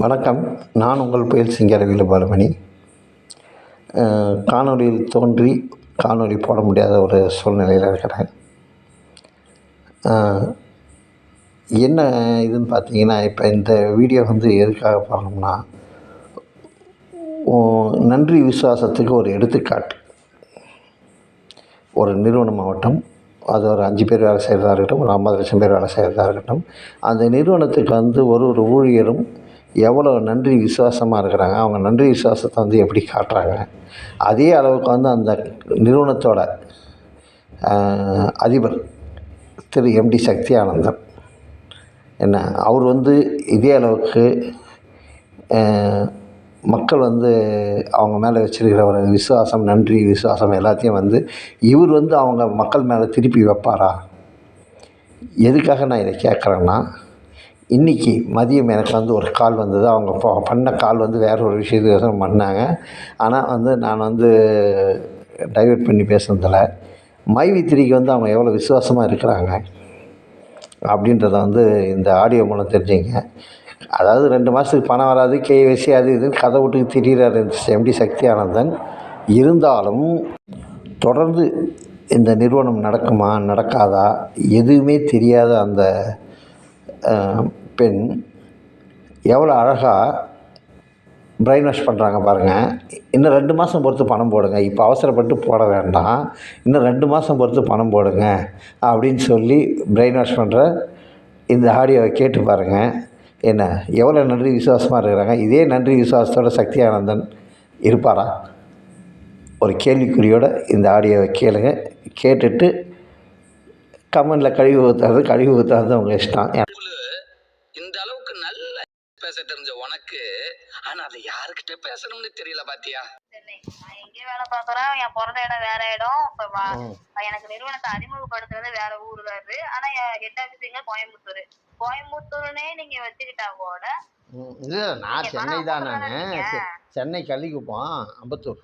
வணக்கம். நான் உங்கள் புயல் சிங்கரவேலு பாலமணி. காணொளியில் தோன்றி காணொளி போட முடியாத ஒரு சூழ்நிலையில் இருக்கிறேன். என்ன இதுன்னு பார்த்தீங்கன்னா, இப்போ இந்த வீடியோ எதுக்காக பண்ணோம்னா, நன்றி விசுவாசத்துக்கு ஒரு எடுத்துக்காட்டு. ஒரு நிறுவனமாகட்டும், அது ஒரு 5 பேர் வேலை செய்கிறதா இருக்கட்டும், ஒரு 50 லட்சம் பேர் வேலை செய்கிறதா இருக்கட்டும், அந்த நிறுவனத்துக்கு ஒரு ஊழியரும் எவ்வளோ நன்றி விசுவாசமாக இருக்கிறாங்க, அவங்க நன்றி விசுவாசத்தை எப்படி காட்டுறாங்க, அதே அளவுக்கு அந்த நிறுவனத்தோட அதிபர் திரு எம்டி சக்தி ஆனந்தன் என்ன அவர் இதே அளவுக்கு மக்கள் அவங்க மேலே வச்சுருக்கிற ஒரு விசுவாசம், நன்றி விசுவாசம் எல்லாத்தையும் இவர் அவங்க மக்கள் மேலே திருப்பி வைப்பாரா? எதுக்காக நான் இதை கேட்குறேன்னா, இன்றைக்கி மதியம் எனக்கு ஒரு கால் வந்தது. அவங்க பண்ண கால் வேறு ஒரு விஷயத்துக்கு பண்ணாங்க. ஆனால் நான் டைவர்ட் பண்ணி பேசுனதில்ல. மைவி3க்கு அவங்க எவ்வளோ விசுவாசமாக இருக்கிறாங்க அப்படின்றத இந்த ஆடியோ மூலம் தெரிஞ்சுங்க. அதாவது 2 மாதத்துக்கு பணம் வராது, கேஒய்சி அது இதுன்னு கதை விட்டுக்கு திரிகிறார் எம்டி சக்தி ஆனந்தன். இருந்தாலும் தொடர்ந்து இந்த நிறுவனம் நடக்குமா நடக்காதா எதுவுமே தெரியாத அந்த பெண் எவ்வளோ அழகாக பிரெயின் வாஷ் பண்ணுறாங்க பாருங்கள். இன்னும் 2 மாதம் பொறுத்து பணம் போடுங்க, இப்போ அவசரப்பட்டு போட வேண்டாம், இன்னும் 2 மாதம் பொறுத்து பணம் போடுங்க அப்படின்னு சொல்லி பிரெயின் வாஷ் பண்ணுற இந்த ஆடியோவை கேட்டு பாருங்கள். என்ன எவ்வளோ நன்றி விசுவாசமாக இருக்கிறாங்க. இதே நன்றி விசுவாசத்தோட சக்தி ஆனந்தன் இருப்பாரா? ஒரு கேள்விக்குறியோட இந்த ஆடியோவை கேளுங்க. கேட்டுட்டு கமெண்டில் கழிவு ஊற்றாது உங்கள் இஷ்டம். இந்த அளவுக்கு நல்ல பேச தெரிஞ்ச உனக்கு, ஆனா அதை யாருக்கிட்ட பேசணும்னு தெரியல பாத்தியா? நான் எங்கே வேலை பாக்குறேன், என் பிறந்த இடம் வேற இடம். எனக்கு நிறுவனத்தை அறிமுகப்படுத்துறது வேற ஊருக்காரு. ஆனா ஹெட் ஆபீஸ் கோயம்புத்தூர். கோயம்புத்தூர்னே நீங்க வச்சுக்கிட்டா கூட இல்ல, நான் சென்னை தான். சென்னை கள்ளிக்குப்பம், அம்பத்தூர்.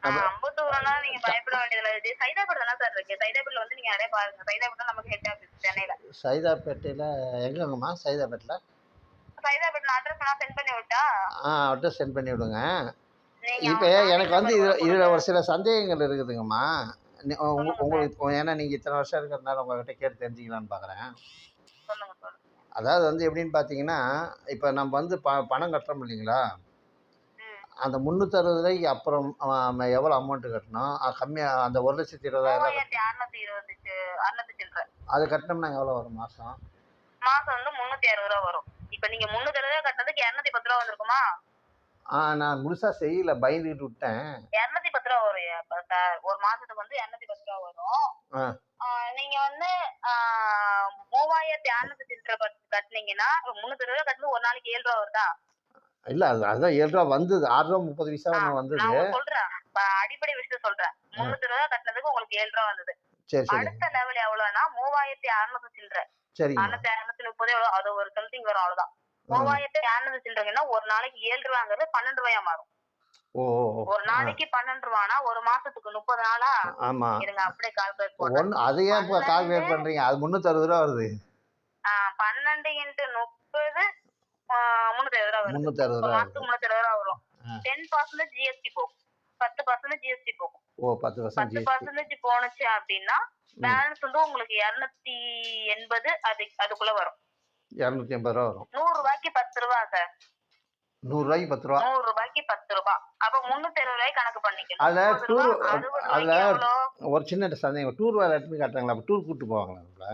அம்பத்தூர்னா நீங்க பயப்பட வேண்டியதுல சைதாப்பேட்டை தானே சார் இருக்கு. சைதாப்பேட்டில் நீங்க நிறைய பாருங்க. சைதாப்பேட்டை நமக்கு ஹெட் ஆபீஸ் சென்னையில. சைதாப்பேட்டையில எங்கம்மா? சைதாப்பேட்டில் அட்ரஸ் நான் சென்ட் பண்ணி விட்டா? அட்ரஸ் சென்ட் பண்ணி விடுங்க. இப்போ எனக்கு இதில் ஒரு சில சந்தேகங்கள் இருக்குதுங்கம்மா. உங்களுக்கு ஏன்னா நீங்கள் இத்தனை வருஷம் இருக்கிறதுனால உங்கள்கிட்ட கேட்டு தெரிஞ்சுக்கலான்னு பார்க்குறேன். அதாவது எப்படின்னு பார்த்தீங்கன்னா, இப்போ நம்ம பணம் கட்டுறோம் இல்லைங்களா, அந்த 360 ரூபாய்க்கு அப்புறம் எவ்வளோ அமௌண்ட்டு கட்டணும்? கம்மியாக அந்த 1,20,000 அது கட்டினோம்னா எவ்வளோ வரும் மாதம்? மாதம் 360 ரூபா வரும். இப்போ நீங்கள் 360 ரூபா கட்டினதுக்கு 210 ரூபா வந்திருக்குமா? நான் முழுசா செய்யல, பயந்துக்கிட்டு விட்டேன். 210 ரூபா வரும் ஒரு மாதத்துக்கு 210 ரூபா வரும். நீங்க 3,600 சில்லறை கட்டினீங்கன்னா 360 ரூபா கட்டினது ஒரு நாளைக்கு 7 ரூபா வருதா? இல்ல, அதான் 7 ரூபா வந்தது. 6 ரூபா 30 பைசா வந்தது. நான் சொல்றேன், அடிப்படை விஷயம் சொல்றேன். 360 ரூபா கட்டினதுக்கு உங்களுக்கு 7 ரூபா வந்தது. அடுத்த லெவல் எவ்வளவுனா 3,600 சில்லறை. 630 எவ்வளவு? அது ஒரு சம்திங் வரும், அவ்வளவுதான். 3,600 சில்லறைன்னா ஒரு நாளைக்கு 7 ரூபாங்கிறது 12 ரூபாயா மாறும். ஒரு நாளைக்கு 12 ரூபானா ஒரு மாசத்துக்கு 30 நாளா? ஆமா. இருங்க அப்படியே கால்குலேட் பண்ணுங்க. அது ஏன் கால்குலேட் பண்றீங்க? அது 360 ரூபா வருது. 12 × 30 360 ரூபா வருது. 360 ரூபா. மாசத்துக்கு 360 ரூபா வரும். 10% ஜிஎஸ்டி போகும். 10% ஜிஎஸ்டி போகும். 10% போனுச்சு அப்படின்னா பேலன்ஸ் உங்களுக்கு 280 அதுக்குள்ள வரும். 280 ரூபா வரும். 100 ரூபாய்க்கு 10 ரூபா சார். 100 ரூபாய்க்கு 10 ரூபா. 100 ரூபாய்க்கு 10 ரூபா. அப்ப 360 ரூபாய் கணக்கு பண்ணிக்கணும். அதுல ஒரு சின்ன சந்தேகம். டூர் வேலட்னு காட்டுறாங்களா? அப்ப டூர் கூட்டு போவாங்களா நம்மள?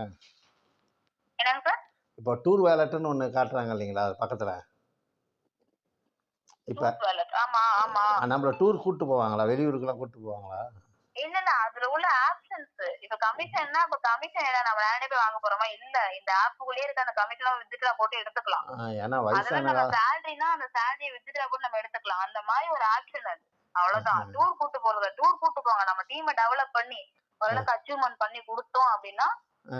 என்னங்க சார்? இப்போ டூர் வேலட்னு ஒண்ணு காட்டுறாங்க இல்லைங்களா பக்கத்துல? இப்ப ஆமா ஆமா. நம்மள டூர் கூட்டு போவாங்களா? வெளியூருக்குலாம் கூட்டு போவாங்களா? இல்ல அதுல உள்ள ஆப்ஷன்ஸ். இப்ப கமிஷன்னா இப்ப கமிஷன் என்ன நம்ம நேரே போய் வாங்க போறோமா? இல்ல, இந்த ஆப்புக்குள்ளே இருக்க அந்த கமிஷன் வித்ட்ரா போட்டு எடுத்துக்கலாம். ஏன்னா வயசான சாலரினா அந்த சாலரியை வித்ட்ரா போட்டு நம்ம எடுத்துக்கலாம். அந்த மாதிரி ஒரு ஆப்ஷன் அது. அவ்வளவுதான். டூர் கூட்டு போறது. டூர் கூட்டு போங்க. நம்ம டீமை டெவலப் பண்ணி ஓரளவுக்கு அச்சீவ்மெண்ட் பண்ணி கொடுத்தோம் அப்படின்னா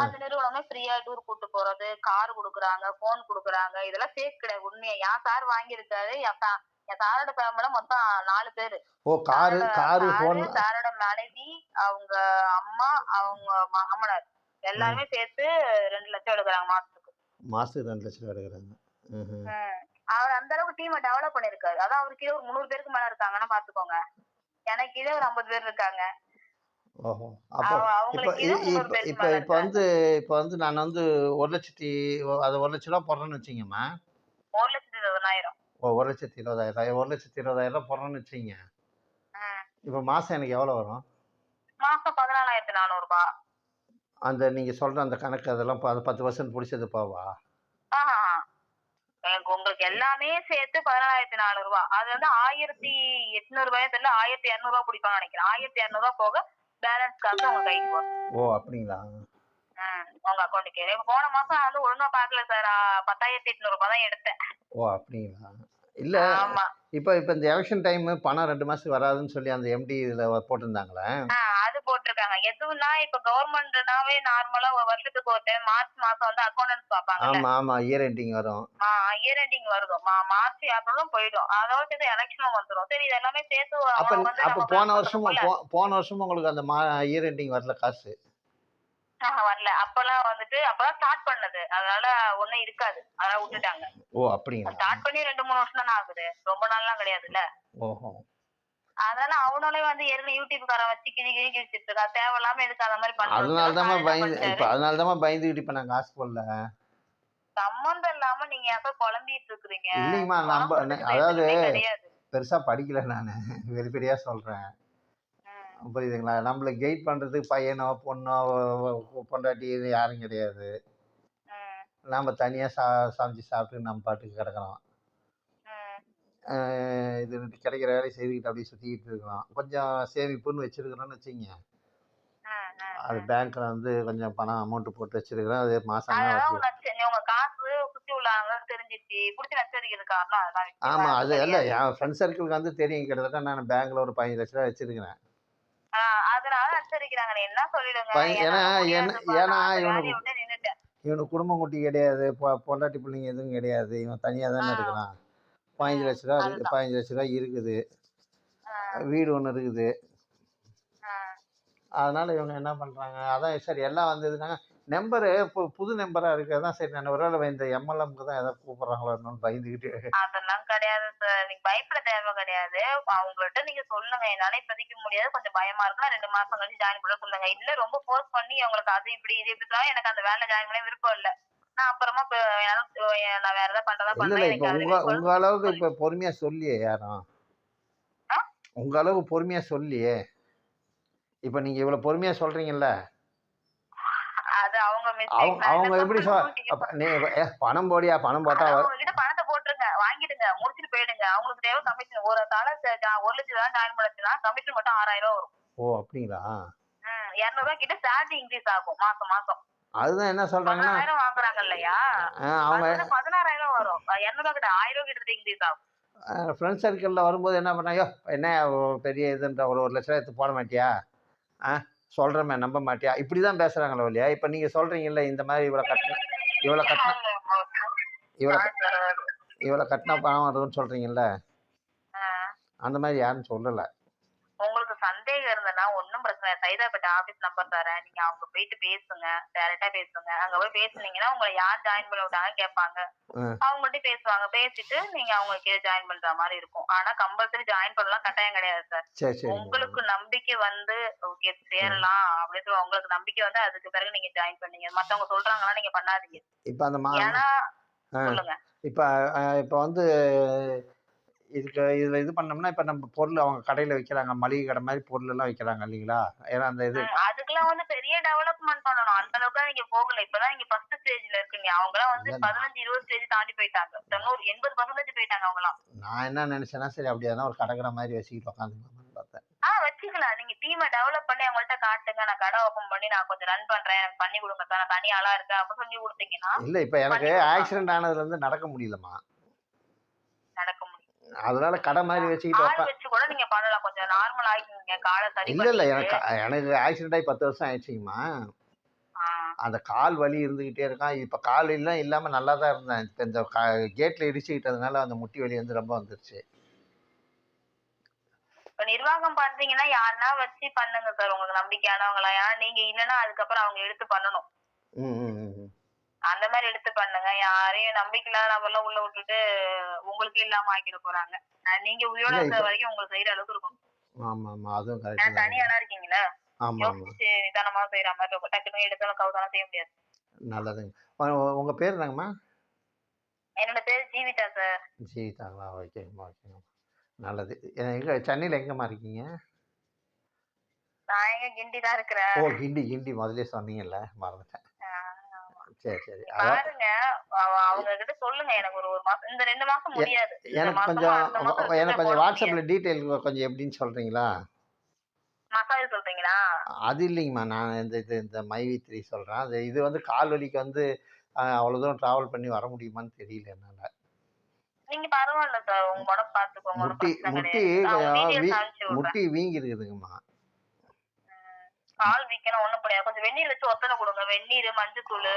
அந்த நிறுவனமே ஃப்ரீயா டூர் கூட்டு போறது, கார் கொடுக்குறாங்க, போன் கொடுக்குறாங்க. இதெல்லாம் ஃபேக் கிடையாது, உண்மையா. என் சார் வாங்கியிருக்காரு. என் சாரோட ஃபேமிலில மொத்தம் 4 பேரு. சாரோட மனைவி, அவங்க அம்மா, அவங்க மாமனார் எல்லாருமே சேர்த்து 2 லட்சம் எடுக்கிறாங்க மாசத்துக்கு. 2 லட்சம் எடுக்கிறாங்க. அவர் அந்த அளவுக்கு டீமை டெவலப் பண்ணிருக்காரு. அதான் அவரு கீழே ஒரு 300 பேருக்கு மேல இருக்காங்கன்னா பாத்துக்கோங்க. எனக்கு கீழே ஒரு 50 பேர் இருக்காங்க. ஓஹோ! அப்போ இப்போ அவங்களுக்கு கீழே 300 இப்போ பேருக்கு இப்போ மேல இப்போ இருக்காங்க. வந்து இப்போ வந்து நான் வந்து 1,00,000 அது ரூ. 1,00,000 போடுறேன்னு வச்சுக்கங்கம்மா. 1,20,000. ஓ 1,20,000 1,20,000 போடுறேன்னு வச்சுக்கங்க. இப்போ மாதம் எனக்கு எவ்வளோ வரும்? மாசம் 14,400 ரூபாய். அந்த நீங்கள் சொல்கிற அந்த கணக்கு அதெல்லாம் 10% பிடிச்சது போவா? ஆஹா. உங்களுக்கு எல்லாமே சேர்த்து 14,400 ரூபாய். அது வந்து 1,800 ரூபாய் தெரியல, 1,200 ரூபாய் பிடிப்பான்னு நினைக்கிறேன். 1,200 ரூபாய் போக பேலன்ஸ் காசு உங்க கைக்கு வரும். ஓ அப்படிங்களா? உங்க அக்கௌண்ட்டுக்கு. இப்ப போன மாசம் நான் வந்து ஒழுங்கா பாக்கல சார். 10,800 ரூபாய் தான் எடுத்தேன். ஓ அப்படிங்களா? இல்லை ஆமா. இப்போ இந்த எலெக்ஷன் டைமு பணம் 2 மாதத்துக்கு வராதுன்னு சொல்லி அந்த எம்டி இதில் போட்டிருந்தாங்களே. அது போட்டிருக்காங்க. எதுவும்னா இப்ப கவர்மெண்ட்னாவே நார்மலா ஒரு வருஷத்துக்கு ஒரு டைம் மார்ச் மாசம் வந்து அக்கௌண்டன்ஸ் பாப்பாங்கல்ல. ஆமாம் ஆமாம் இயர் எண்டிங் வரும். இயர் எண்டிங் வருது. மார்ச் ஏப்ரலும் போயிடும். அதோட சேர்த்து எலெக்ஷனும் வந்துடும். சரி இது எல்லாமே சேர்த்து அப்போ அவங்க வந்து அப்போ நம்ம போன வருஷமும் உங்களுக்கு அந்த இயர் எண்டிங் வரல காசு? வரல. அப்பதான் ஸ்டார்ட் பண்ணது. அதனால ஒண்ணும் இருக்காது. அதனால விட்டுட்டாங்க. ஓ அப்படிங்களா? ஸ்டார்ட் பண்ணி 2-3 வருஷம் தானே ஆகுது. ரொம்ப நாள்லாம் கிடையாதுல்ல. ஓஹோ! அதனால அவனாலே வந்து ஏற்கனவே யூடியூப் காரன் வச்சு கிழி கிழிச்சிட்டு இருக்கா. தேவையில்லாம எதுக்கு அந்த மாதிரி அதனால தாம்மா பண்றது? பயந்துக்கிட்டு இப்போ நான் காசு போடல. சம்பந்தம் இல்லாம நீங்க எப்ப புலம்பிட்டு இருக்கிறீங்க? இல்லைங்கம்மா புலம்புறதுக்கு அதாவது எதுவுமே கிடையாது. பெருசாக படிக்கல நான். வெளிப்படையாக சொல்கிறேன். புரியுதுங்களா? நம்மள கைட் பண்ணுறதுக்கு பையனோ பொண்ணோ பொண்டாட்டி இது யாரும் கிடையாது. நாம் தனியாக சமைச்சு சாப்பிட்டு நம்ம பாட்டுக்கு கிடக்குறோம். இது கிடைக்கிற வேலையை செய்துக்கிட்டு அப்படியே சுற்றிக்கிட்டு இருக்கிறோம். கொஞ்சம் சேமிப்புன்னு வச்சுருக்கிறோன்னு வச்சுங்க. அது பேங்க்கில் வந்து கொஞ்சம் பணம் அமௌண்ட்டு போட்டு வச்சுருக்கிறேன். அது மாதம் உங்க காசு சுத்தி உள்ளவங்க தெரிஞ்சிச்சு புடிச்சு நச்சரிக்கிறது காரணம் அதுதான். ஆமாம் அது இல்லை என் ஃப்ரெண்ட் சர்க்கிளுக்கு வந்து தெரியும். கிட்டத்தட்ட நான் பேங்க்கில் ஒரு 15 லட்ச ரூபா வச்சுருக்கிறேன். அதனால நச்சரிக்கிறாங்க. என்ன சொல்லிடுங்க. ஏன்னா இவனுக்கு குடும்பம் குட்டி கிடையாது. பொண்டாட்டி பிள்ளைங்க எதுவும் கிடையாது. இவன் தனியாக தானே இருக்கிறான். 15 லட்ச ரூபா 15 லட்ச ரூபா இருக்குது. வீடு ஒன்று இருக்குது. அதனால் இவங்க என்ன பண்ணுறாங்க, அதான் சரி எல்லாம் வந்ததுன்னா நம்பரு இப்போ புது நம்பராக இருக்கிறது தான் சரி. நான் ஒருவேளை இந்த எம்எல்எம்க்கு தான் எதாவது கூப்பிட்றாங்களோ என்னன்னு பயந்துக்கிட்டு. அதெல்லாம் கிடையாது சார். நீங்க பயப்பட தேவை கிடையாது. அவங்கள்ட்ட நீங்க சொல்லுங்க. என்னால இப்போதைக்கு முடியாது. கொஞ்சம் பயமா இருக்கு. 2 மாசம் கழிச்சு ஜாயின் பண்ண சொல்லுங்க. இல்ல ரொம்ப ஃபோர்ஸ் பண்ணி அவங்களுக்கு அது இப்படி இது இப்படி சொன்னா எனக்கு அந்த வேலை ஜாயின் பண்ண விருப்பம் இல்ல. நான் அப்புறமா நான் வேற ஏதாவது பண்றதா இல்லை இல்லை இப்போ பண்றேன். உங்கள் அளவுக்கு இப்போ பொறுமையாக சொல்லியே யாரும். உங்கள் அளவுக்கு பொறுமையாக சொல்லியே. இப்போ நீங்கள் இவ்வளோ பொறுமையாக சொல்கிறீங்கல்ல. அது அவங்க அவங்க எப்படி நீ பணம் போடியா பணம் போட்டா உங்ககிட்ட பணத்தை போட்டுருங்க, வாங்கிடுங்க, முடிச்சுட்டு போயிடுங்க. அவங்களுக்கு தேவை கமிஷன். ஒரு கால 1 லட்சம் தான் ஜாயின் பண்ணுச்சுன்னா கமிஷன் மட்டும் 6,000 ரூபாய் வரும். ஓ அப்படிங்களா? 200 ரூபாய் கிட்ட சேலரி இன்க்ரீஸ் ஆகும் மாசம் மாசம். அதுதான் என்ன சொல்றாங்கன்னா 10,000 வாங்குறாங்க இல்லையா? அவங்க 16,000 வரும். 200 ரூபாய் கிட்ட 1000 ரூபாய் கிட்ட இன்க்ரீஸ் ஆகும். ஃப்ரெண்ட் சர்க்கிளில் வரும்போது என்ன பண்ணாயோ என்ன பெரிய இதுன்ற ஒரு 1 லட்ச ரூபா எடுத்து போட மாட்டியா? சொல்கிறமே நம்ப மாட்டியா? இப்படி தான் பேசுகிறாங்களோ இல்லையா? இப்போ நீங்கள் சொல்கிறீங்கல்ல இந்த மாதிரி இவ்வளோ கட்டினா பணம் வருதுன்னு சொல்கிறீங்கல்ல, அந்த மாதிரி யாரும் சொல்லலை. உங்களுக்கு சந்தேகம் இருந்ததுன்னா ஒன்னும் பிரச்சனை இல்லை. சைதாப்பேட்டை ஆபீஸ் நம்பர் தரேன். நீங்க அவங்க போயிட்டு பேசுங்க. டைரக்டா பேசுங்க. அங்க போய் பேசுனீங்கன்னா உங்களை யார் ஜாயின் பண்ண விட்டாங்க கேட்பாங்க. அவங்கள்ட்ட பேசுவாங்க. பேசிட்டு நீங்க அவங்களுக்கு ஜாயின் பண்ற மாதிரி இருக்கும். ஆனா கம்பல்சரி ஜாயின் பண்ணலாம் கட்டாயம் கிடையாது சார். உங்களுக்கு நம்பிக்கை வந்து ஓகே சேரலாம் அப்படின்னு சொல்லி உங்களுக்கு நம்பிக்கை வந்து அதுக்கு பிறகு நீங்க ஜாயின் பண்ணீங்க. மத்தவங்க சொல்றாங்கன்னா நீங்க பண்ணாதீங்க. இப்ப அந்த ஏன்னா சொல்லுங்க. இப்ப வந்து இதுல இது பண்ணோம்னா இப்ப நம்ம பொருள் அவங்க கடையில வைக்கிறாங்க, மளிகை கடை மாதிரி பொருள் எல்லாம் வைக்கிறாங்க இல்லைங்களா? ஏன்னா அந்த இது அதுக்கெல்லாம் வந்து பெரிய டெவலப்மெண்ட் பண்ணணும். அந்த அளவுக்கு நீங்க போகல. இப்பதான் நீங்க ஃபர்ஸ்ட் ஸ்டேஜ்ல இருக்கீங்க. அவங்க எல்லாம் வந்து 15-20 ஸ்டேஜ் தாண்டி போயிட்டாங்க. 90-80% போயிட்டாங்க அவங்க எல்லாம். நான் என்ன நினைச்சேன்னா சரி அப்படியே ஒரு கடை மாதிரி வச்சுக்கிட்டு உட்காந்துக்கலாம்னு பார்த்தேன். வச்சுக்கலாம். நீங்க டீமை டெவலப் பண்ணி அவங்கள்ட்ட காட்டுங்க. நான் கடை ஓபன் பண்ணி நான் கொஞ்சம் ரன் பண்றேன், எனக்கு பண்ணி கொடுங்க சார், நான் தனி ஆளா இருக்கேன் அப்படின்னு சொல்லி கொடுத்தீங்கன்னா. இல்ல இப்ப எனக்கு ஆக்சிடென்ட் ஆனதுல இருந்து நடக்க முடியலமா. நடக்க முடியும். அதனால கடை மாதிரி வச்சுக்கிட்டு வச்சு கூட நீங்க பண்ணலாம். கொஞ்சம் நார்மல் ஆகிங்க காலை சரி. இல்ல எனக்கு ஆக்சிடென்ட் ஆகி 10 வருஷம் ஆயிடுச்சுங்கம்மா. அந்த கால் வலி இருந்துகிட்டே இருக்கான். இப்ப கால் இல்லாம நல்லா தான் இருந்தேன். இப்ப இந்த கேட்ல இடிச்சுக்கிட்டதுனால அந்த முட்டி வலி வந்து ரொம்ப வந்துருச்சு. இப்ப நிர்வாகம் பண்றீங்கன்னா யாருன்னா வச்சு பண்ணுங்க சார், உங்களுக்கு நம்பிக்கையானவங்களா. ஏன்னா நீங்க இல்லைன்னா அதுக்கப்புறம் அவங்க எடுத்து பண்ணணும். அந்த மாதிரி எடுத்து பண்ணுங்க. யாரையும் நம்பிக்கை இல்லாத நபர்லாம் உள்ள விட்டுட்டு உங்களுக்கு இல்லாம ஆக்கிட போறாங்க. நீங்க உயிரோட இல்லை இருக்கிற இப்போ வரைக்கும் உங்களுக்கு செய்யற அளவுக்கு இருக்கும். ஆமாம் ஆமாம் அதுவும் கரெக்டு ஏன்னா தாங்க. தனியானா இருக்கீங்களா, ஆமாம் ஆமாம் யோசிச்சு நிதானமா செய்யற மாதிரி இருக்கும். டக்குனு எடுத்தாலும் கவுதாலும் செய்ய முடியாது. நல்லதுங்க. உங்கள் பேர் என்னங்கம்மா? என்னோட பேரு ஜீவிதா சார். ஜீவிதாங்களா? ஓகேங்கம்மா ஓகேங்கம்மா. நல்லது. எங்கே சென்னையில் எங்கேம்மா இருக்கீங்க? நான் எங்க கிண்டி தான் இருக்கிறேன். ஓ கிண்டி கிண்டி முதல்ல சொன்னீங்கல்ல, மறந்துட்டேன். ஆமா. சரி சரி. அதான் பாருங்க, அவங்க கிட்ட சொல்லுங்க எனக்கு ஒரு 1 மாசம், இந்த 2 மாசம் எ முடியாது. இந்த எனக்கு மாசமும் கொஞ்சம் அடுத்த மாசம் விட்டுட்டு எனக்கு போட கொஞ்சம் முடியாது. வாட்ஸ்அப்பில் டீட்டெயில் கொஞ்சம் எப்படின்னு சொல்கிறீங்களா? மசாஜ் சொல்றீங்களா? அது இல்லைங்கம்மா, நான் இந்த மைவி3 சொல்கிறேன். அது இது வந்து கால் வலிக்கு வந்து அவ்வளோ தூரம் ட்ராவல் பண்ணி வர முடியுமான்னு தெரியல என்னால். நீங்க பரவாயில்ல சார், உங்க உடம்பு பாத்துக்கோங்க, ஒண்ணும் முட்டி பிரச்சனை முட்டி கிடையாது. நான் உங்க கொஞ்சம் டீட்டெயில்ஸ் அனுப்பிச்சு விடுறேன். முட்டி வீங்கி இருக்குதுங்கம்மா. கால் வீக்கணும் ஒண்ணும் கிடையாது. கொஞ்சம் வெந்நீர் வச்சு ஒத்தனை கொடுங்க. வெந்நீர், மஞ்சத்தூள்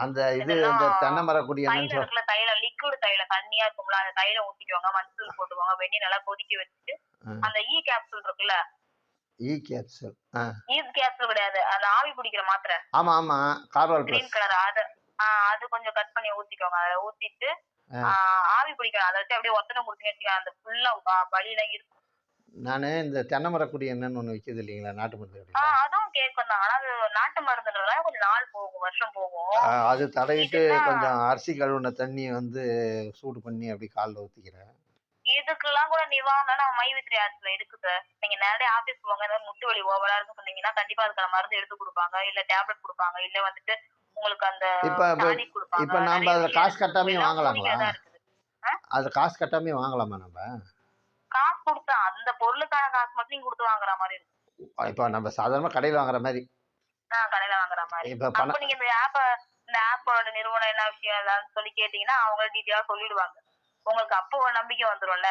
அந்த இது இதெல்லாம். இந்த தென்னை மரக்குடி என்னன்னு தைலம் இருக்குல்ல, தைலம், லிக்விட் தைலம் தண்ணியா இருக்கும்ல, அந்த தைலம் ஊத்திக்கோங்க, மஞ்சத்தூள் போட்டுக்கோங்க, வெந்நீர் நல்லா கொதிக்க வச்சுட்டு அந்த ஈ கேப்சூல் இருக்குல்ல, இ கேப்சூல். ஈ கேப்சூல் கிடையாது, அந்த ஆவி பிடிக்கிற மாத்திரை, ஆமாம் ஆமாம், கார்வால் கிரீன் ப்ளஸ். கலர், அது கொஞ்சம் கட் பண்ணி ஊத்திக்கோங்க. அதை ஊத்திட்டு ஆவி பிடிக்கணும். அதை வச்சு அப்படியே ஒத்தனை கொடுத்தீங்கன்னு வச்சுக்கோங்க, அந்த ஃபுல்லா வலியெல்லாம் இருக்கும். நான் இந்த தென்னை மரக்குடி என்னன்னு ஒன்று விற்கிது இல்லைங்களா, நாட்டு மருந்து கடையில். அதுவும் கேட்கும் தான். ஆனா அது நாட்டு மருந்துன்றதுனால கொஞ்சம் நாள் போகும், வருஷம் போகும். அது தடவிட்டு இதுதான் கொஞ்சம் அரிசி கழுவுன தண்ணியை வந்து சூடு பண்ணி அப்படி காலில் ஊற்றிக்கிறேன். இதுக்கெல்லாம் கூட நிவாரணம் நம்ம மைவித்ரி ஆப்ஸ்ல இருக்கு சார். நீங்க நேரடியா ஆபீஸ் போங்க, ஏதாவது முட்டு வலி ஓவரா இருக்குன்னு சொன்னீங்கன்னா கண்டிப்பா அதுக்கான மருந்து எடுத்து கொடுப்பாங்க, இல்ல டேப்லெட் கொடுப்பாங்க, இல்ல வந்துட்டு உங்களுக்கு அந்த இப்போ டானிக் கொடுப்பாங்க. இப்போ நாம் நிறைய அதில் விஷயம் காசு இருக்கு. கட்டாமே எல்லாம் வாங்கலாங்களா? மூலிகைதான் இருக்குது. அதில் காசு கட்டாமே வாங்கலாமா நம்ம? காசு கொடுத்தா அந்த பொருளுக்கான காசு மட்டும் நீங்க கொடுத்து வாங்குற மாதிரி இருக்கும். இப்போ நம்ம சாதாரணமாக கடையில் வாங்குற மாதிரி? கடையில வாங்குற மாதிரி. இப்போ அப்ப நீங்க இந்த ஆப்போட நிறுவனம் என்ன விஷயம் எல்லாம் சொல்லி கேட்டீங்கன்னா அவங்க டீட்டெயிலா சொல்லிடுவாங்க. உங்களுக்கு அப்போ ஒரு நம்பிக்கை வந்துரும்ல.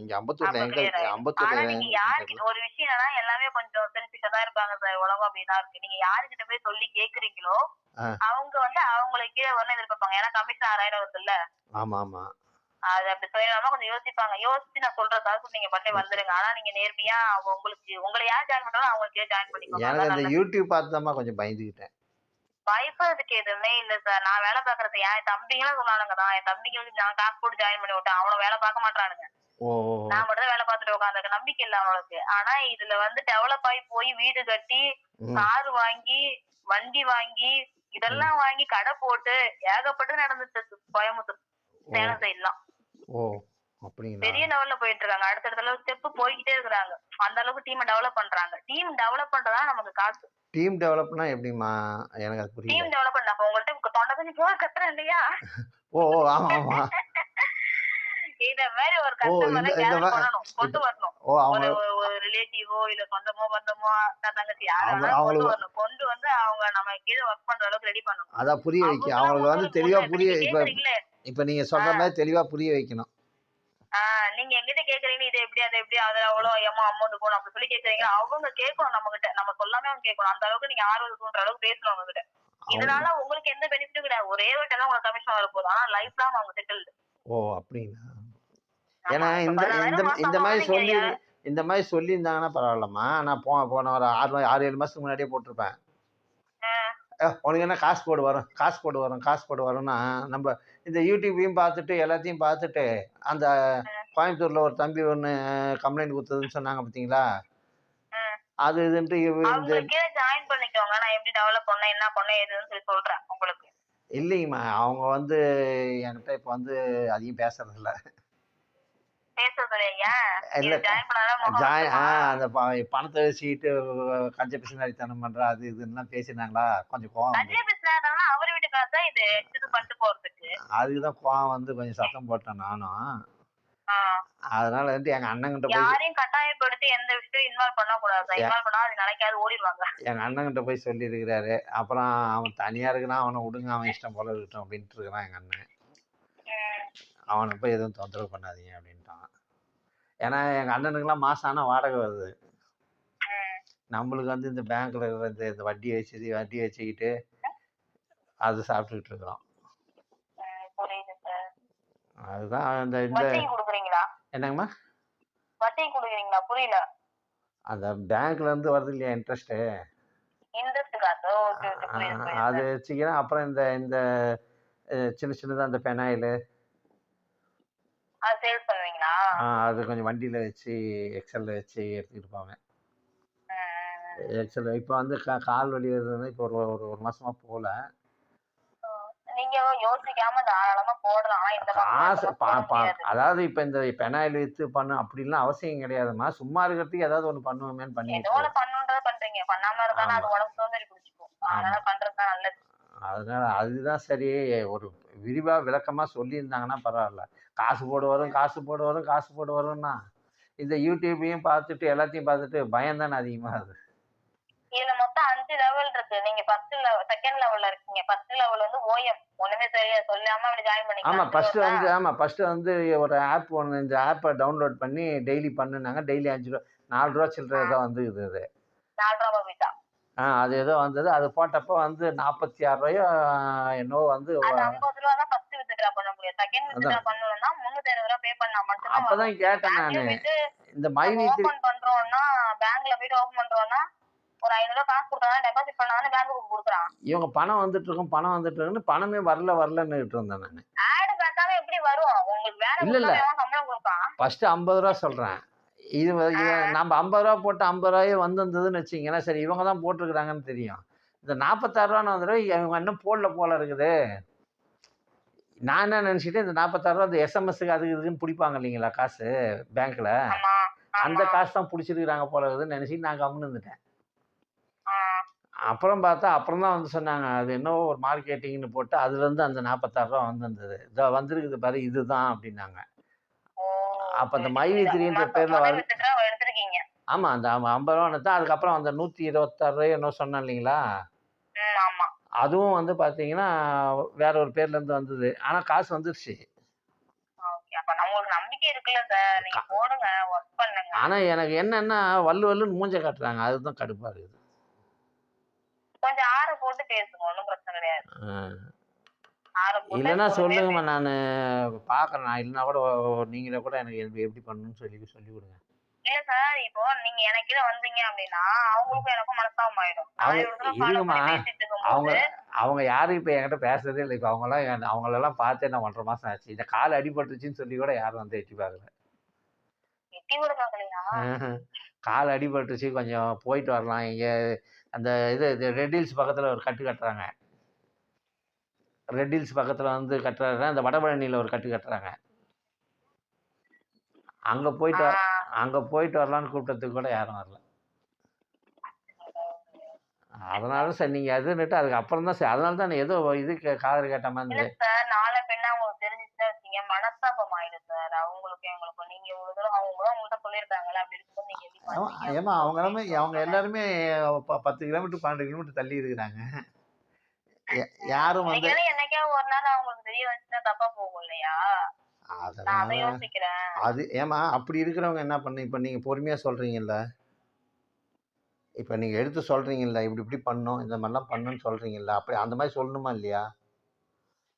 இங்கே அம்பத்தூரில் அப்ப clear ஆயிடும். ஆனா நீங்க அம்பத்தூரில் யாருக்கிட்ட ஒரு விஷயம் என்னன்னா, எல்லாமே கொஞ்சம் செல்ஃபிஷா தான் இருப்பாங்க சார். உலகம் அப்படிதான் இருக்கு. நீங்க யாருக்கிட்ட போய் சொல்லி கேக்குறீங்களோ அவங்க வந்து அவங்களுக்கு கீழே வரணும் எதிர்பார்ப்பாங்க. ஏன்னா கமிஷன் 6000 வருதுல்ல. ஆமாம் ஆமாம். அது அப்படி சொல்லலாமா கொஞ்சம் யோசிப்பாங்க. யோசிச்சு நான் சொல்ற காசு நீங்க பண்ணி வந்துருங்க. ஆனா நீங்க நேர்மையா உங்களை யார் ஜாயின் பண்றாலும் அவங்களுக்கு ஜாயின் பண்ணிக்கோங்க. எனக்கு அந்த யூடியூப் பார்த்துதாம்மா கொஞ்சம் பயந்துக்கிட்டேன். பயப்படுறதுக்கு எதுவுமே இல்ல சார். நான் வேலை பாக்குறது என் தம்பிங்களும் சொன்னானுங்க தான். என் தம்பிங்களுக்கு நான் காசு போட்டு ஜாயின் பண்ணி விட்டேன். அவனும் வேலை பார்க்க மாட்டானுங்க. ஓ நான் மட்டும் தான் வேலை பார்த்துட்டு உட்காந்துருக்க. நம்பிக்கை இல்ல அவனுக்கு. ஆனா இதுல வந்து டெவலப் ஆகி போய் வீடு கட்டி, கார் வாங்கி, வண்டி வாங்கி, இதெல்லாம் வாங்கி கடை போட்டு ஏகப்பட்டது நடந்துட்டு கோயம்புத்தூர், சேலம் சைட்லாம். ஓ அப்படிங்களா? பெரிய லெவல்ல போயிட்டு இருக்காங்க. அடுத்தடுத்த ஸ்டெப் போய்கிட்டே இருக்கிறாங்க. அந்த அளவுக்கு டீமை டெவலப் பண்றாங்க. டீம் டெவலப் பண்றதா நமக்கு காசு. டீம் டெவலப்னா எப்படிம்மா? எனக்கு அது புரியல. டீம் டெவலப் பண்ண உங்கள்ட்ட தொண்டை கொஞ்சம் போக கத்துறேன் இல்லையா? ஓ ஆமா ஆமா. இத மாதிரி ஒரு ஓ கஸ்டமரை இந்த கேதர் பண்ணணும், கொண்டு வரணும். ஓ அவங்க ஒரு ரிலேட்டிவோ இல்ல சொந்தமோ பந்தமோ தங்கச்சி யாரும் கொண்டு அவங்களுக்கு வரணும். கொண்டு வந்து அவங்க நம்ம கீழே ஒர்க் பண்ற அளவுக்கு ரெடி பண்ணணும். அதான் புரிய வைக்க அவங்களுக்கு வந்து தெளிவா புரிய இப்ப நீங்க சொல்ற மாதிரி தெளிவா புரிய வைக்கணும். நீங்க எங்கிட்ட கேக்குறீங்க இது எப்படி அது எப்படி அது அவ்வளவு அமௌண்ட் போகணும் அப்படி சொல்லி கேக்குறீங்க. அவங்க கேட்கணும் நம்ம கிட்ட. நம்ம சொல்லாம அவங்க கேட்கணும். அந்த அளவுக்கு நீங்க ஆர்வம் தூண்டுற அளவுக்கு பேசணும் அவங்க கிட்ட. இதனால உங்களுக்கு எந்த பெனிஃபிட்டும் கிடையாது. ஒரே ஒரு டைம் உங்களுக்கு கமிஷன் வர போதும். ஆனா லைஃப் லாங் அவங்க செட்டில்டு. ஓ அப்படின்னா ஏன்னா இந்த மாதிரி சொல்லியிருந்தாங்கன்னா பரவாயில்லம்மா. நான் போன ஒரு 6-7 மாசத்துக்கு முன்னாடியே போட்டிருப்பேன். உனக்கு என்ன காசு போடு வரும்னா நம்ம இந்த யூடியூப்பையும் பார்த்துட்டு எல்லாத்தையும் பார்த்துட்டு அந்த கோயம்புத்தூர்ல ஒரு தம்பி ஒன்று கம்ப்ளைண்ட் கொடுத்ததுன்னு சொன்னாங்க பார்த்தீங்களா? அது இதுன்ட்டு ஜாயின் பண்ணிக்கோங்க. நான் எப்படி டெவலப் பண்ண என்ன பண்ண ஏதுன்னு சொல்லி சொல்றேன் உங்களுக்கு. இல்லைங்கம்மா, அவங்க வந்து என்கிட்ட இப்போ வந்து அதிகம் பேசுறது இல்லை. அந்த பணத்தை வச்சுக்கிட்டு கஞ்ச பிசினாரித்தனம் பண்ற அது இதுலாம் பேசினாங்களா, கொஞ்சம் கோவம். அதுக்குதான் கோவம் வந்து கொஞ்சம் சத்தம் போட்டேன் நானும். அதனால வந்து எங்க அண்ணன்கிட்ட போய் கட்டாயப்படுத்தி எந்த விஷயம் இன்வால்வ் பண்ண கூடாது. இன்வால்வ் பண்ணா அது நினைக்காது ஓடிடுவாங்க. எங்க அண்ணன்கிட்ட போய் சொல்லி இருக்கிறாரு. அப்புறம் அவன் தனியா இருக்குன்னா அவனை விடுங்க, அவன் இஷ்டம் போல இருக்கட்டும் அப்படின்ட்டு இருக்கிறான் எங்க அண்ணன். அவனை போய் எதுவும் தொந்தரவு பண்ணாதீங்க அப்படின்ட்டான். ஏன்னா எங்க அண்ணனுக்குலாம் மாசம் ஆனா வாடகை வருது. நம்மளுக்கு வந்து இந்த பேங்க்ல இந்த வட்டி வச்சுக்கிட்டு அது சாப்பிட்டுக்கிட்டு இருக்கிறோம். அதுதான் என்னங்கம்மா வட்டி கொடுக்குறீங்களா? புரியல. அந்த பேங்க்ல இருந்து வருது இல்லையா இன்ட்ரெஸ்ட் காசு. ஓகே ஓகே புரியுது புரியுது அது சார். வச்சுக்கிறேன். அப்புறம் இந்த இந்த சின்ன சின்னதாக அந்த பெனாயிலு அது சேல்ஸ் பண்ணுவீங்களா? அது கொஞ்சம் வண்டியில் வச்சு எக்ஸலில் வச்சு எடுத்துக்கிட்டு போவேன். எக்ஸல் இப்போ வந்து கால் வலி வருதுன்னா இப்போ ஒரு ஒரு ஒரு மாசமா போகல. நீங்க யோசிக்காம தாராளமா போடலாம். ஆனா இந்த காசு மாசம் போட முடியாது. அதாவது இப்போ இந்த பெனாயில் விற்று பண்ணு அப்படின்லாம் அவசியம் கிடையாதும்மா. சும்மா இருக்கிறதுக்கு ஏதாவது ஒன்று பண்ணுவோமேன்னு ஏதோ பண்ணிட்டு ஒண்ணு பண்ணுன்றத பண்றீங்க. பண்ணாம இருந்தாலும் அது ஆமாம் உடம்பு சோம்பேறி பிடிச்சுக்கும். அதனால ஆமாம். பண்றதுதான் நல்லது. அதனால அதுதான் சரி. ஒரு விரிவாக விளக்கமாக சொல்லியிருந்தாங்கன்னா பரவாயில்ல. காசு போடு வரும், காசு போடு வரும், காசு போடு வரும்னா இந்த யூடியூப்பையும் பார்த்துட்டு எல்லாத்தையும் பார்த்துட்டு பயம் தானே அதிகமாகுது. இதுல மொத்தம் 5 லெவல் இருக்கு. நீங்க செகண்ட் லெவல்ல இருக்கீங்க. ஃபர்ஸ்ட் லெவல் வந்து ஓஎம். ஒண்ணுமே சரியா சொல்லாம அப்படி ஜாயின் பண்ணிக்கலாம். ஃபர்ஸ்ட் வந்து ஒரு ஆப் ஒன்று இந்த ஆப்பை டவுன்லோட் பண்ணி டெய்லி பண்ணுனாங்க. டெய்லி 5 ரூபா 4 ரூபா சில்லறை தான் வந்துக்குது அது. 4 ரூபா பீஸா. அது ஏதோ வந்தது. அது போட்டப்போ வந்து 46 ரூபாயோ என்னவோ வந்து அது 50 ரூபா தான் ஃபர்ஸ்ட் வித்ட்ரா பண்ண முடியும். செகண்ட் வித்ட்ரா அதான் பண்ணனும்னா 360 ரூபா பே பண்ணா மட்டும் தான் அப்பதான் வரும். கேட்டேன் பேங்க்ல நான். போயிட்டு இந்த மைவித்ரி ஓபன் பண்றோம்னா பேங்க்ல போயிட்டு ஓபன் பண்றோம்னா ஒரு 500 ரூபா காசு கொடுத்தா டெபாசிட் பண்ணானே பேங்க்குக்கு கொடுக்குறான். இவங்க பணம் வந்துட்டு இருக்குன்னு பணமே வரலன்னு இருந்தேன் நான். ஆட் பார்க்காம எப்படி வரும்? உங்களுக்கு வேலை இல்ல இல்ல கொடுத்தா சம்பளம் கொடுப்பான். ஃபர்ஸ்ட் 50 ரூபா சொல்றேன். இது நம்ம 50 ரூபா போட்டு 50 ரூபாயே வந்திருந்ததுன்னு வச்சுக்கீங்களேன். சரி இவங்க தான் போட்டிருக்கிறாங்கன்னு தெரியும். இந்த 46 ரூபான்னு வந்துடும். இவங்க இன்னும் போல இருக்குது. நான் என்ன நினைச்சிட்டு இந்த 46 ரூபா இந்த எஸ்எம்எஸ்க்கு அதுக்கு இதுன்னு பிடிப்பாங்க இல்லைங்களா காசு பேங்க்ல. ஆமா அந்த ஆமா. காசு தான் பிடிச்சிருக்கிறாங்க போல இருக்குதுன்னு நினைச்சிட்டு நான் கம்முன்னு இருந்துட்டேன். ஆ. அப்புறம் பார்த்தா அப்புறம் தான் வந்து சொன்னாங்க. அது என்னவோ ஒரு மார்க்கெட்டிங்னு போட்டு அதுலேருந்து அந்த 46 ரூபா வந்திருந்தது. இதோ வந்திருக்குது பாரு இதுதான் அப்படின்னாங்க. ஓ அப்போ அந்த புரியுது புரியுது. மைவித்ரின்ற பேரில் முதல் வித்ட்ரா எடுத்திருக்கீங்க. ஆமாம் அந்த 50 ரூபான்னு தான். அதுக்கப்புறம் அந்த 126 ரூபாயோ என்னவோ சொன்னேன் இல்லைங்களா. ஆமா. அதுவும் வந்து பார்த்தீங்கன்னா வேற ஒரு பேர்லேருந்து வந்தது. ஆனால் காசு வந்துருச்சு. ஓகே. அப்ப உங்களுக்கு நம்பிக்கை இருக்குல்ல சார். நீங்க போடுங்க, ஒர்க் பண்ணுங்க. ஆனால் எனக்கு என்னன்னா வல்லுன்னு மூஞ்ச காட்டுறாங்க. அதுதான் கடுப்பாக இருக்குது. கொஞ்சம் ஆற போட்டு பேசுங்க. ஒண்ணும் பிரச்சனை கிடையாது. ஆற போட்டு இல்லைன்னா பொறுமையா சொல்லுங்கம்மா. நான் பார்க்குறேன். நான் இல்லைன்னா கூட நீங்களே கூட எனக்கு எப்படி பண்ணணும்னு சொல்லி கொடுங்க. இல்ல சார், இப்போ நீங்க எனக்கு கீழ வந்தீங்க அப்படின்னா அவங்களுக்கும் எனக்கும் மனஸ்தாபம் ஆயிடும். நான் இவ்வளவு தூரம் ஃபாலோ இருங்கம்மா. பண்ணி பேசிட்டு அவங்க இருக்கும்போது அவங்க யாரும் இப்போ என்கிட்ட பேசுறதே இல்லை. இப்போ அவங்களெல்லாம் பார்த்தே நான் 1.5 மாதம் ஆச்சு. இந்த கால் அடிபட்டுருச்சுன்னு சொல்லி கூட யாரும் வந்து எட்டி பார்க்கல. எட்டி கூட பார்க்கலையா? கால் அடிபட்டுருச்சு கொஞ்சம் போயிட்டு வரலாம். இங்கே அந்த இது ரெட் ஹில்ஸ் பக்கத்தில் ஒரு கட்டு கட்டுறாங்க. ரெட் ஹில்ஸ் பக்கத்தில் வந்து கட்டுறாங்க. அந்த வடபழனியில் ஒரு கட்டு கட்டுறாங்க. அங்கே போயிட்டு வரலான்னு கூப்பிட்டதுக்கு கூட யாரும் வரல. அதனால சார் நீங்கள் அதுன்னுட்டு அதுக்கப்புறம் தான் சார் அதனால தான் ஏதோ இதுக்கு காதல் கேட்ட மாதிரி இல்ல சார், நாளை பின்ன அவங்களுக்கு தெரிஞ்சுச்சுன்னா வச்சீங்க மனஸ்தாபம் ஆயிடும் சார். அவங்களுக்கும் எங்களுக்கும். நீங்க இவ்வளவு தூரம் அவங்க தான் உங்கள்கிட்ட சொல்லியிருக்காங்களா அப்படி இருக்கும்போது நீங்க எப்படி பண்ணுவீங்க? ஏமா அவங்க எல்லாருமே 10 கிலோமீட்டர் 12 கிலோமீட்டர் தள்ளி இருக்கிறாங்க. யாரும் வந்து என்னைக்கா ஒரு நாள் அவங்களுக்கு தெரிய வந்துச்சுன்னா தப்பா போகும் இல்லையா? நான் அதை அதனால யோசிக்கிறேன். அது ஏமா அப்படி இருக்கிறவங்க என்ன பண்ணு. இப்போ நீங்கள் பொறுமையாக சொல்கிறீங்கல்ல. இப்போ நீங்கள் எடுத்து சொல்கிறீங்கல்ல இப்படி பண்ணணும் இந்த மாதிரிலாம் பண்ணணும்னு சொல்கிறீங்கல்ல. அப்படி அந்த மாதிரி சொல்லணுமா இல்லையா?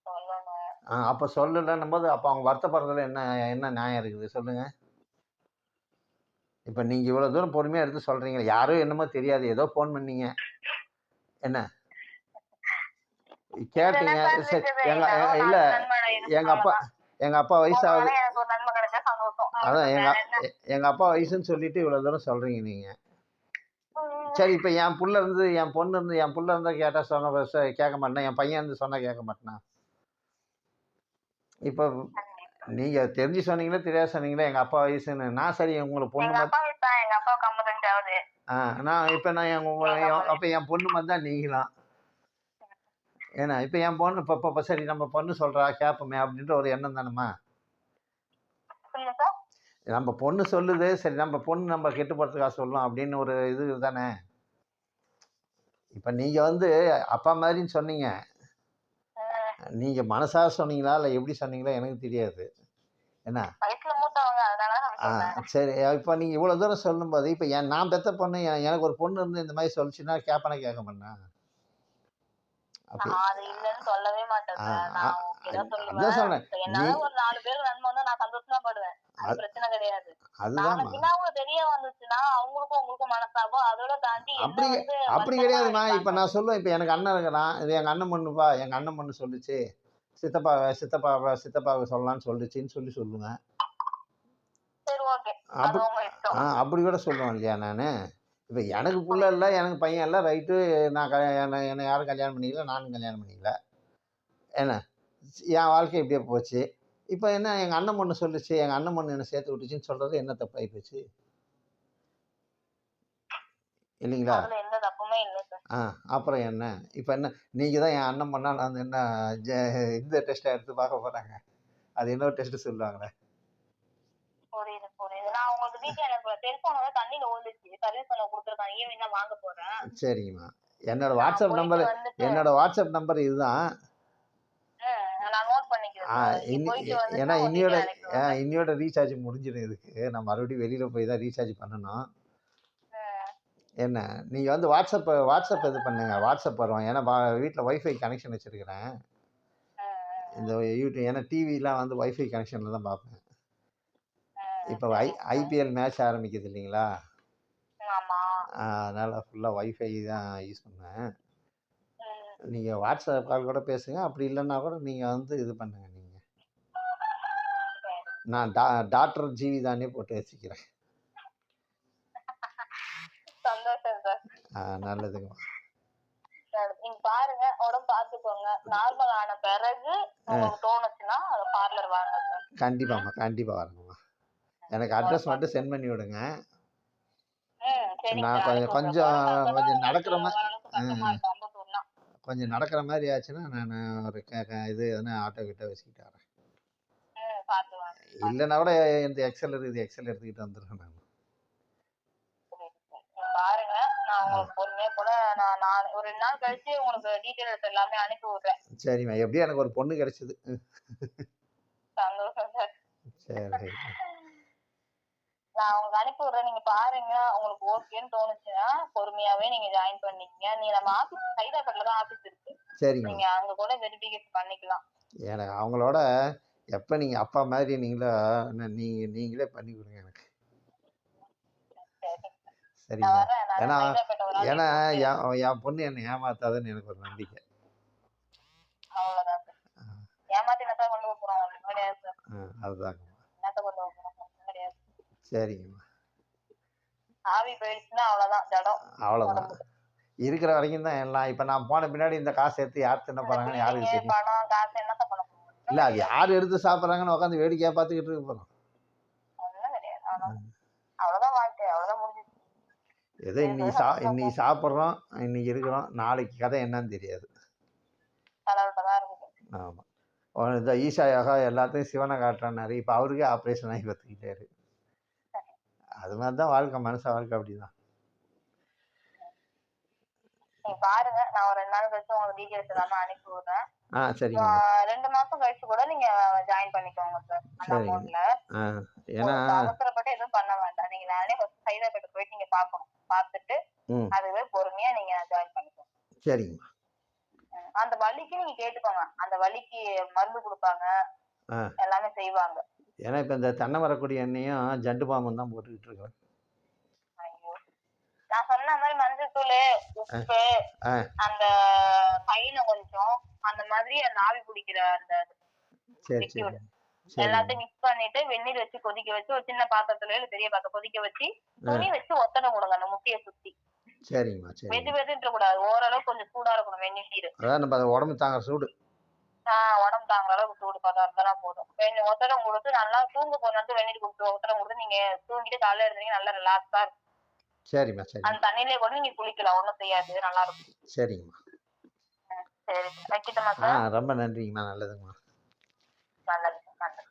சொல்லணும். அப்போ சொல்லலைன்னும் போது அப்போ அவங்க வருத்தப்படுறதுல என்ன நியாயம் இருக்குது சொல்லுங்கள். இப்போ நீங்கள் இவ்வளோ தூரம் பொறுமையாக எடுத்து சொல்கிறீங்க. யாரோ என்னமோ தெரியாது ஏதோ ஃபோன் பண்ணீங்க என்ன கேட்டீங்க. சரி இல்லை எங்கள் அப்பா வயசாகுது. எனக்கு ஒரு நன்மை கிடைச்சா சந்தோஷம். அதான் எங்கள் அப்பா வயசுன்னு சொல்லிட்டு இவ்வளோ தூரம் சொல்கிறீங்க நீங்கள். சரி இப்போ என் புள்ள இருந்தால் கேட்டால் கேட்க மாட்டேன். என் பையன் இருந்து சொன்னால் கேட்க மாட்டேனா? இப்போ நீங்கள் தெரிஞ்சு சொன்னீங்களே தெரியாது சொன்னீங்களே எங்கள் அப்பா வயசுன்னு. நான் சரி உங்களுக்கு பொண்ணு எங்க அப்பா வயசு தான். எங்க அப்பாவுக்கு 55 ஆகுது. அப்போ என் பொண்ணு மாதிரி தான் நீங்களாம். ஏன்னா இப்போ என் பொண்ணு இப்போ சரி நம்ம பொண்ணு சொல்கிறா கேட்போமே அப்படின்ற ஒரு எண்ணம் தானேம்மா. சொல்லுங்க சார். நம்ம பொண்ணு சொல்லுது சரி நம்ம பொண்ணு நம்ம கெட்டு போகிறதுக்காக சொல்லலாம் அப்படின்னு ஒரு இது தானே. இப்போ நீங்கள் வந்து அப்பா மாதிரின்னு சொன்னீங்க. நீங்கள் மனசாக சொன்னீங்களா இல்லை எப்படி சொன்னீங்களா எனக்கு தெரியாது. என்ன வயசுல மூத்தவங்க அதனால நான் சொல்றேன். சரி இப்போ நீங்கள் இவ்வளோ தூரம் சொல்லும்போது இப்போ நான் பெற்ற பொண்ணு எனக்கு ஒரு பொண்ணு இருந்து இந்த மாதிரி சொல்லிச்சுன்னா கேட்பேனா கேட்க மாட்டேனா? அது இல்லைன்னு சொல்லவே மாட்டேன் சார். நான் இதான் அதான் சொல்லுவேன். சொல்றேன். இப்ப நீ என்னால ஒரு 4 பேர் நன்மை வந்தா நான் சந்தோஷமா படுவேன். அது அது பிரச்சனை கிடையாது. நாள அதுதாம்மா. பின்ன அவங்க தெரிய வந்துச்சுன்னா, அவங்களுக்கும் உங்களுக்கும் மனஸ்தாபம். அதோட தாண்டி என்ன அப்படி வந்து அப்படி பலவந்தமா கிடையாதும்மா. இப்ப நினைப்பாங்க. நான் சொல்லுவேன், இப்ப எனக்கு அண்ணன் இருக்கிறான். இது எங்க அண்ணன் பொண்ணுப்பா, எங்க அண்ணன் பொண்ணு சொல்லுச்சு. சித்தப்பாவுக்கு சொல்லலாம்ன்னு சொல்லுச்சுன்னு சொல்லுவேன். சரி ஓகே. அது அப்படி உங்க இஷ்டம். அப்படி கூட சொல்லுவேன் இல்லையா நானு? இப்ப எனக்கு புள்ள இல்ல, எனக்கு பையன் இல்ல. ரைட்டு. நான் என்ன யாரும் கல்யாணம் பண்ணிக்கல. நானும் கல்யாணம் பண்ணிக்கல. என்ன? என் வாழ்க்கை இப்படியே போச்சு. இப்ப என்ன எங்க அண்ணன் பொண்ணு சொல்லுச்சு, எங்க அண்ணன் பொண்ணு என்ன சேர்த்து விட்டுச்சுன்னு சொல்றது என்ன தப்பாயி போச்சு? இல்லைங்களா? அதுல எந்த தப்புமே இல்ல சார். அப்புறம் என்ன? இப்ப என்ன நீங்க தான் என் அண்ணன் பொண்ணா நான் என்ன ஜ இந்த டெஸ்ட்டா எடுத்து பார்க்க போறாங்க. அது இன்னொரு டெஸ்ட் சொல்லுவாங்களே. புரியுது, புரியுது. நான் உங்களுக்கு வீட்ல எனக்கு செல்போன் வந்து தண்ணீல விழுந்துச்சு. சர்வீஸ் பண்ண குடுத்துருக்காங்க. ஈவினிங் தான் வாங்க போறேன். சரிங்கம்மா. என்னோட நான் வாட்ஸ்அப் போயிட்டு நம்பரு வந்துட்டு வாட்ஸ்அப் நம்பர் இதுதான். நான் நோட் பண்ணிக்கிறேன் ஆ சார். நீங்க இன்னி போயிட்டு வந்துட்டு ஏன்னா உங்க இன்னியோட டீட்டெயில் அனுப்பி விடுங்க. இன்னியோட ரீசார்ஜ் முடிஞ்சிடும் இதுக்கு. நான் மறுபடியும் வெளியில போய் தான் ரீசார்ஜ் பண்ணணும். ம். என்ன, நீங்க வந்து வாட்ஸ்அப் இது பண்ணுங்க. வாட்ஸ்அப் வரும். ஏன்னா வீட்ல வைஃபை கனெக்ஷன் வச்சிருக்கிறேன். இந்த யூடியூப் ஏன்னா டிவிலாம் வந்து வைஃபை கனெக்ஷன்ல தான் பார்ப்பேன். இப்போ சரிங்க சார். ஐபிஎல் மேட்ச் ஆரம்பிக்குது இல்லைங்களா? ஆமா. அதனால ஃபுல்லா வைஃபை தான் யூஸ் பண்ணுவேன். ம். நீங்க வாட்ஸ்அப் கால் கூட பேசுங்க. அப்படி இல்லன்னா கூட நீங்க வந்து இது பண்ணுங்க நீங்க. சரி. நான் டாக்டர் ஜீவிதானே போட்டு வச்சுக்கிறேன். சந்தோஷம் சார். நல்லதுங்கம்மா. சரி. நீங்க பாருங்க. உடம்பு பார்த்துக்கோங்க. நார்மல் ஆன பிறகு உங்களுக்கு தோணுச்சுன்னா பார்லர் வாங்க சார். கண்டிப்பாம்மா. கண்டிப்பா வரேங்கம்மா. எனக்கு அட்ரஸ் மட்டும் சென்ட் பண்ணி விடுங்க. சரிங்க நான் சார். அனுப்பி விடுறேன். கொஞ்சம் கொரோனா கொஞ்சம் உங்களுக்கு நடக்கிற ஓரளவுக்கு கஷ்டமா இருக்கும் அம்பத்தூர்னா. கொஞ்சம் நடக்கிற மாதிரி ஆச்சுன்னா நான் ஒரு இது எதுனா ஆட்டோ கிட்ட வச்சுக்கிட்டு வரேன். பார்த்து வாங்க. இல்லைன்னா கூட இந்த எக்ஸல் இருக்குது. எக்ஸல் எடுத்துக்கிட்டு வந்துடுறேன் நான். புரியுது சார். நீங்க பாருங்க. நான் உங்களுக்கு பொறுமையா கூட நான் ஒரு 2 நாள் கழிச்சு உங்களுக்கு டீட்டெயில்ஸ் எல்லாமே அனுப்பி விடுறேன். சரிம்மா. எப்படியும் எனக்கு ஒரு பொண்ணு கிடைச்சது. சந்தோஷம் சார். சரி. நான் உங்களுக்கு அனுப்பி விடுறேன். நீங்க பாருங்க. உங்களுக்கு ஓகேன்னு தோணுச்சுன்னா பொறுமையாவே நீங்க ஜாயின் பண்ணிக்கங்க. நம்ம ஆபீஸ் சைதாப்பேட்ல தான் ஆபீஸ் இருக்கு. சரிங்கம்மா. நீங்க அங்க கூட வெரிஃபிகேஷன் பண்ணிக்கலாம். எனக்கு அவங்களோட எப்போ நீங்கள் அப்பா மாதிரி நீங்களே பண்ணி கொடுங்க எனக்கு. சரி. நான் சரிங்களா? வரேன். நான் ஏன்னா சைதாப்பேட்டை ஒரு நாள் ஏன்னா கூப்பிட்டு என் பொண்ணு என்னை ஏமாத்தாதுன்னு எனக்கு ஒரு நம்பிக்கை. அவ்வளவுதான் சார். ஏமாத்தி என்னத்த கொண்டு போக போறோம்? ஒண்ணும் கிடையாது சார். அதுதாங்கம்மா. என்னத்த கொண்டு போக போறோம்? ஒண்ணும் கிடையாது. சரிங்கம்மா. ஆவி போயிடுச்சுன்னா அவ்வளவுதான் ஜடம். அவ்வளோதான். உடம்புக்கு. இருக்கிற வரைக்கும் தான் எல்லாம். இப்போ நான் போன பின்னாடி இந்த காசு எடுத்து யார் தின்ன இந்த போகிறாங்கன்னு யாருக்கு பில்டிங்கு, தெரியும்? பணம், காசு என்னத்த பண்ண போறோம்? இல்லை, ஒண்ணும் அது கிடையாது. யார் எடுத்து சாப்பிட்றாங்கன்னு உட்காந்து வேடிக்கையாக பார்த்துக்கிட்டு இருக்க போகிறோம். ஒண்ணும் கிடையாது. அவ்வளவுதான் வாழ்க்கை. அவ்வளவுதான் முடிஞ்சுச்சு. ஏதோ இன்னைக்கு சாப்பிட்றோம், இன்னைக்கு இருக்கிறோம். நாளைக்கு கதை என்னன்னு தெரியாது. கடவுள்கிட்ட தான் இருக்குது. ஆமாம். இந்த ஈஷா யோகா எல்லாத்தையும் சிவனை காட்டுறாரு. இப்போ அவருக்கே ஆப்ரேஷன் ஆகி பார்த்துக்கிட்டாரு. அது மாதிரி தான் வாழ்க்கை. மனுஷ வாழ்க்கை அப்படிதான். நீங்க பாருங்க. நான் ஒரு 2 நாள் கழிச்சு உங்களுக்கு டீடைல்ஸ் எல்லாமே அனுப்பி விடுறேன். சரிங்க. 2 மாசம் கழிச்சு கூட நீங்க ஜாயின் பண்ணிக்கோங்க சார். அந்த சரிங்க. அமௌண்ட்ல. ஏன்னா அவசரப்பட்டு எதுவும் பண்ண வேண்டாம். நீங்க நானே ஃபர்ஸ்ட் சைதாப்பேட்டை போயிட்டு நீங்க பார்க்கணும். பார்த்துட்டு அதுவே பொறுமையா நீங்க ஜாயின் பண்ணிக்கோங்க. சரிங்கம்மா. அந்த வலிக்கு நீங்க கேட்டுக்கோங்க. அந்த வலிக்கு மருந்து கொடுப்பாங்க. எல்லாமே செய்வாங்க. ஏன்னா இப்போ இந்த தென்னை மரக்குடி எண்ணெயும் ஜண்டு பாம்பும் தான் போட்டுக்கிட்டு இருக்கேன். ஐயோ. நான் சொன்ன மாதிரி மஞ்சள் தூள், உப்பு, அந்த தைலம் கொஞ்சம், அந்த மாதிரி அந்த ஆவி பிடிக்கிற அந்த லிக்விட் எல்லாத்தையும் மிக்ஸ் பண்ணிட்டு வெந்நீர் வச்சு கொதிக்க வச்சு ஒரு சின்ன பாத்திரத்துல இல்ல பெரிய பாத்திரம் கொதிக்க வச்சு துணி வச்சு ஒத்தனை கொடுங்க அந்த முட்டையை சுத்தி. சரிங்கம்மா. சரி. வெதுன்ற கூடாது. ஓரளவு கொஞ்சம் சூடா இருக்கணும் வெந்நீர். அதான் நம்ம உடம்பு தாங்குற சூடு. உடம்பு தாங்குற அளவுக்கு சூடு பதம் இருந்தா போதும். ஒத்தடம் கொடுத்து நல்லா தூங்க போற நேரத்துல வெந்நீர் கொடுத்து ஒத்தடம் கொடுத்து நீங்க தூங்கிட்டு காலையில இருந்தீங்க நல்லா ரிலாக்ஸா இருக்கும். சரிம்மா. சரி. அந்த தண்ணியிலே கூட நீங்க குளிக்கலாம். ஒண்ணும் செய்யாது. நல்லா இருக்கும். சரிங்கம்மா. சரி. வைக்கட்டுமா சார்? ரொம்ப நன்றிங்கம்மா. நல்லதுங்கம்மா. நல்லது. நன்றி.